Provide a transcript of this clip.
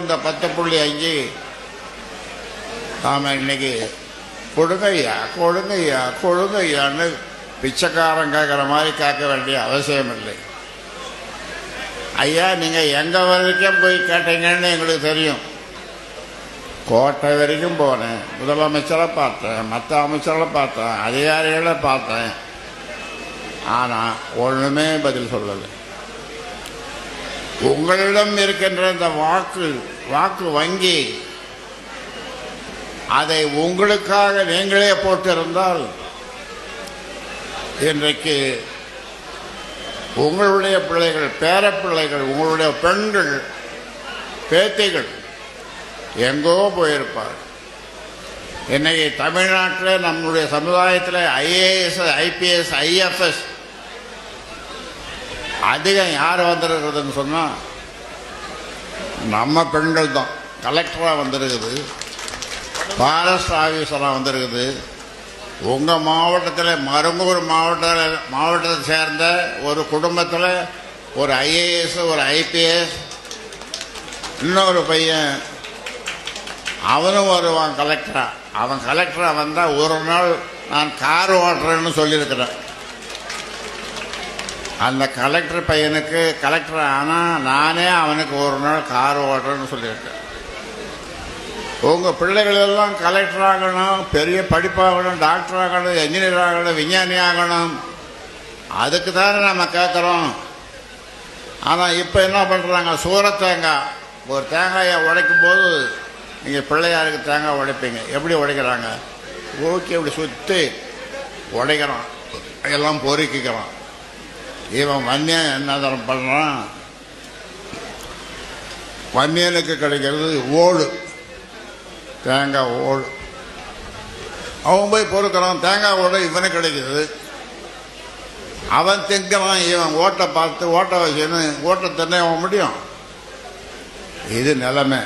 இந்த 10.5 நாம இன்னைக்கு கொடுங்கய்யா கொடுங்கய்யா கொடுங்கய்யான்னு பிச்சைக்காரன் கேட்குற மாதிரி கேட்க வேண்டிய அவசியம் இல்லை. ஐயா நீங்கள் எங்கே வரைக்கும் போய் கேட்டீங்கன்னு எங்களுக்கு தெரியும். கோட்டை வரைக்கும் போனேன், முதலமைச்சரை பார்த்தேன், மற்ற அமைச்சர்களை பார்த்தேன், அதிகாரிகளை பார்த்தேன். ஆனால் ஒன்றுமே பதில் சொல்லலை. உங்களிடம் இருக்கின்ற இந்த வாக்கு வங்கி அதை உங்களுக்காக நீங்களே போட்டிருந்தால் இன்றைக்கு உங்களுடைய பிள்ளைகள், பேரப்பிள்ளைகள், உங்களுடைய பெண்கள், பேத்திகள் எங்கோ போயிருப்பார். இன்னைக்கு தமிழ்நாட்டில் நம்முடைய சமுதாயத்தில் ஐஏஎஸ், ஐபிஎஸ், ஐஎஃப்எஸ் அதிகம் யார் வந்திருக்கிறதுன்னு சொன்னால் நம்ம பெண்கள் தான். கலெக்டராக வந்திருக்குது, ஃபாரஸ்ட் ஆஃபீஸராக வந்திருக்குது. உங்கள் மாவட்டத்தில் மருங்கூர் மாவட்டத்தை சேர்ந்த ஒரு குடும்பத்தில் ஒரு ஐஏஎஸ், ஒரு ஐபிஎஸ், இன்னொரு பையன் அவனும் வருவான் கலெக்டரா. அவன் கலெக்டராக வந்தால் ஒரு நாள் நான் கார் ஓட்டுறேன்னு சொல்லியிருக்கிறேன். அந்த கலெக்டர் பையனுக்கு கலெக்டர் ஆனால் நானே அவனுக்கு ஒரு நாள் கார் ஓட்டுறேன்னு சொல்லியிருக்கேன். உங்கள் பிள்ளைகளெல்லாம் கலெக்டர் ஆகணும், பெரிய படிப்பாகணும், டாக்டர் ஆகணும், என்ஜினியர் ஆகணும், விஞ்ஞானி ஆகணும். அதுக்கு தானே நம்ம கேட்குறோம். ஆனால் இப்போ என்ன பண்ணுறாங்க, சூரத்தேங்காய், ஒரு தேங்காயை உடைக்கும் போது நீங்கள் பிள்ளையாருக்கு தேங்காய் உடைப்பீங்க. எப்படி உடைக்கிறாங்க? ஓகே, இப்படி சுற்றி உடைக்கிறான், எல்லாம் பொறுக்கிக்கிறான். இவன் வன்னியன் என்ன தரம் பண்ணுறான், வன்னியனுக்கு கிடைக்கிறது ஓடு, தேங்காய் ஓடு. அவன் போய் பொறுக்கிறான், தேங்காய் ஓடு இவனுக்கு கிடைக்கிறது. அவன் திங்கிறான், இவன் ஓட்டை பார்த்து ஓட்டை வச்சுன்னு ஓட்டை தண்ணி அவன் முடியும். இது நிலைமை.